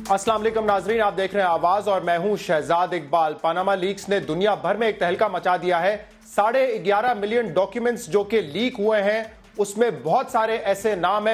अस्सलाम वालेकुम नाजरीन, आप देख रहे हैं आवाज और मैं हूं शहजाद इकबाल। पनामा लीक्स ने दुनिया भर में एक तहलका मचा दिया है। 11.5 मिलियन डॉक्यूमेंट्स जो कि लीक हुए हैं, उसमें बहुत सारे ऐसे नाम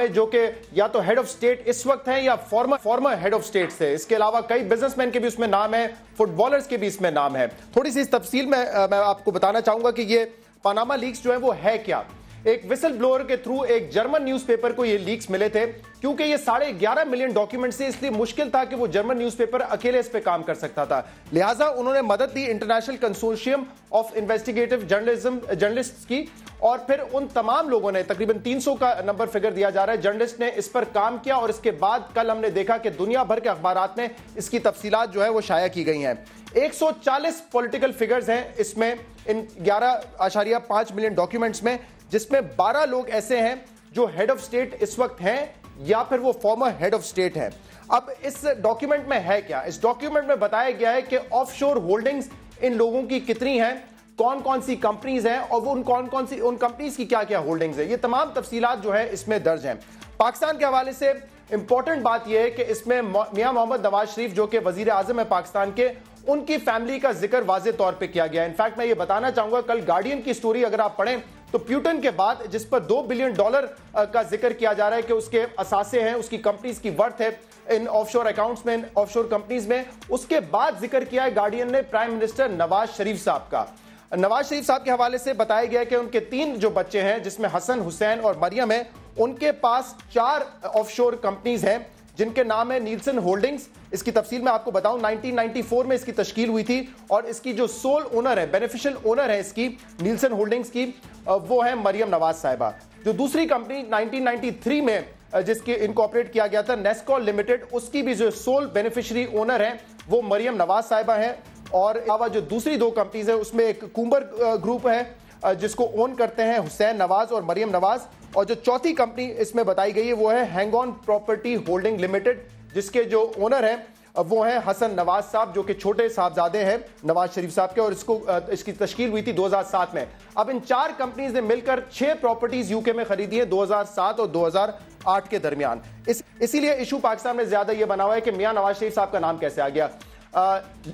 हैं जो कि या तो हेड ऑफ स्टेट इस वक्त हैं या फॉर्मर हेड ऑफ स्टेट से। इसके अलावा कई बिजनेसमैन के भी उसमें नाम है, फुटबॉलर्स के भी इसमें नाम है। थोड़ी सी इस तफसील में मैं आपको बताना चाहूंगा कि ये पनामा लीक्स जो है वो है क्या। एक विसल ब्लोअर के थ्रू एक जर्मन न्यूज़पेपर को ये लीक्स मिले थे, क्योंकि ये 11.5 मिलियन डॉक्यूमेंट से इसलिए मुश्किल था कि वो जर्मन न्यूज़पेपर अकेले इस पे काम कर सकता था। लिहाजा उन्होंने मदद दी international consortium of investigative journalists की, और फिर उन तमाम लोगों ने, तकरीबन 300 का नंबर फिगर दिया जा रहा है, जर्नलिस्ट ने इस पर काम किया। और इसके बाद कल हमने देखा कि दुनिया भर के अखबारात में इसकी तफसीलात जो है वो शाया की गई हैं। 140 पॉलिटिकल फिगर्स हैं इसमें, इन 11.5 मिलियन डॉक्यूमेंट्स में, जिसमें 12 लोग ऐसे हैं जो हेड ऑफ स्टेट इस वक्त हैं या फिर वो फॉर्मर हेड ऑफ स्टेट हैं। अब इस डॉक्यूमेंट में है क्या? इस डॉक्यूमेंट में बताया गया है कि ऑफशोर होल्डिंग्स इन लोगों की कितनी हैं, कौन कौन सी कंपनीज हैं, और वो उन कंपनीज की क्या क्या होल्डिंग्स है। ये तमाम तफसीलात जो है इसमें दर्ज हैं। पाकिस्तान के हवाले से इंपॉर्टेंट बात यह है कि इसमें मियां मोहम्मद नवाज शरीफ जो कि वजीर आजम है पाकिस्तान के, उनकी फैमिली का जिक्र वाज़ेह तौर पे किया गया। इनफैक्ट मैं ये बताना चाहूंगा, कल गार्डियन की स्टोरी अगर आप पढ़ें तो प्यूटन के बाद, जिस पर $2 बिलियन का जिक्र किया जा रहा है कि उसके असासे हैं, उसकी कंपनीज की वर्थ है इन ऑफशोर अकाउंट्स में, ऑफशोर कंपनीज में, उसके बाद जिक्र किया है गार्डियन ने प्राइम मिनिस्टर नवाज शरीफ साहब का। नवाज शरीफ साहब के हवाले से बताया गया कि उनके 3 जो बच्चे हैं, जिसमें हसन, हुसैन और मरियम है, उनके पास 4 ऑफशोर कंपनीज हैं जिनके नाम है नीलसन होल्डिंग्स। इसकी तफसील मैं आपको बताऊं, 1994 में इसकी तश्कील हुई थी, और इसकी जो सोल ओनर है, बेनिफिशियल ओनर है इसकी नीलसन होल्डिंग्स की, वो है मरियम नवाज साहिबा। जो दूसरी कंपनी 1993 में जिसके इनकॉर्पोरेट किया गया था, नेस्कॉल लिमिटेड, उसकी भी जो सोल बेनिफिशियरी ओनर है वो मरियम नवाज साहिबा है। और अलावा जो दूसरी 2 कंपनीज है, उसमें एक कुंबर ग्रुप है जिसको ओन करते हैं हुसैन नवाज और मरियम नवाज, और जो चौथी कंपनी इसमें बताई गई है वो है हैंगऑन प्रॉपर्टी होल्डिंग लिमिटेड, जिसके जो ओनर हैं वो हैं हसन नवाज साहब, जो कि छोटे साहबजादे हैं नवाज शरीफ साहब के, और इसकी तश्कील हुई थी 2007 में। अब इन 4 कंपनीज ने मिलकर 6 प्रॉपर्टीज यूके में खरीदी है 2007 और 2008 के दरमियान। इसीलिए इशू पाकिस्तान में ज्यादा ये बना हुआ है कि मियां नवाज शरीफ साहब का नाम कैसे आ गया।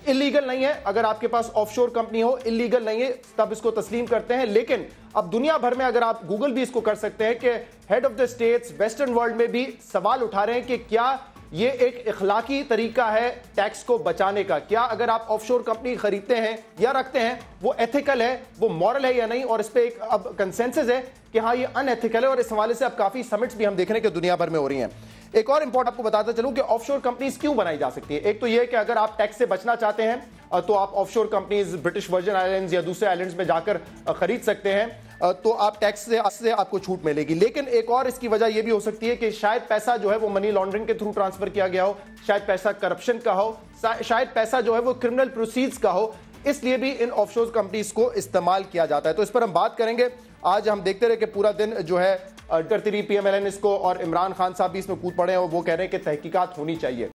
इलीगल नहीं है, अगर आपके पास ऑफशोर कंपनी हो, इलीगल नहीं है, तब इसको तस्लीम करते हैं। लेकिन अब दुनिया भर में, अगर आप गूगल भी इसको कर सकते हैं, कि head of the states western world में भी सवाल उठा रहे हैं कि क्या ये एक इखलाकी तरीका है टैक्स को बचाने का। क्या अगर आप ऑफशोर कंपनी खरीदते हैं या रखते हैं, वो एथिकल है, वो मॉरल है या नहीं। और इस पे एक अब कंसेंसस है कि हाँ ये अनएथिकल है, और इस हवाले से अब काफी समिट्स भी हम देख रहे हैं कि दुनिया भर में हो रही हैं। एक और इंपॉर्टेंट आपको बताता चलूं कि ऑफशोर कंपनीज क्यों बनाई जा सकती है। एक तो ये कि अगर आप टैक्स से बचना चाहते हैं तो आप offshore companies British virgin islands या दूसरे आइलैंड्स में जाकर खरीद सकते हैं, तो आप टैक्स से आपको छूट मिलेगी। लेकिन एक और इसकी वजह यह भी हो सकती है कि शायद पैसा जो है वो मनी लॉन्ड्रिंग के थ्रू ट्रांसफर किया गया हो, शायद पैसा करप्शन का हो, शायद पैसा जो है वो क्रिमिनल प्रोसीड्स का हो, इसलिए भी इन ऑफशोर कंपनीज को इस्तेमाल किया जाता है। तो इस पर हम बात करेंगे। आज हम देखते रहे कि पूरा दिन जो है डरती रही PMLN इसको, और इमरान खान साहब भी इसमें कूद पड़े हैं और वो कह रहे हैं कि तहकीकात होनी चाहिए।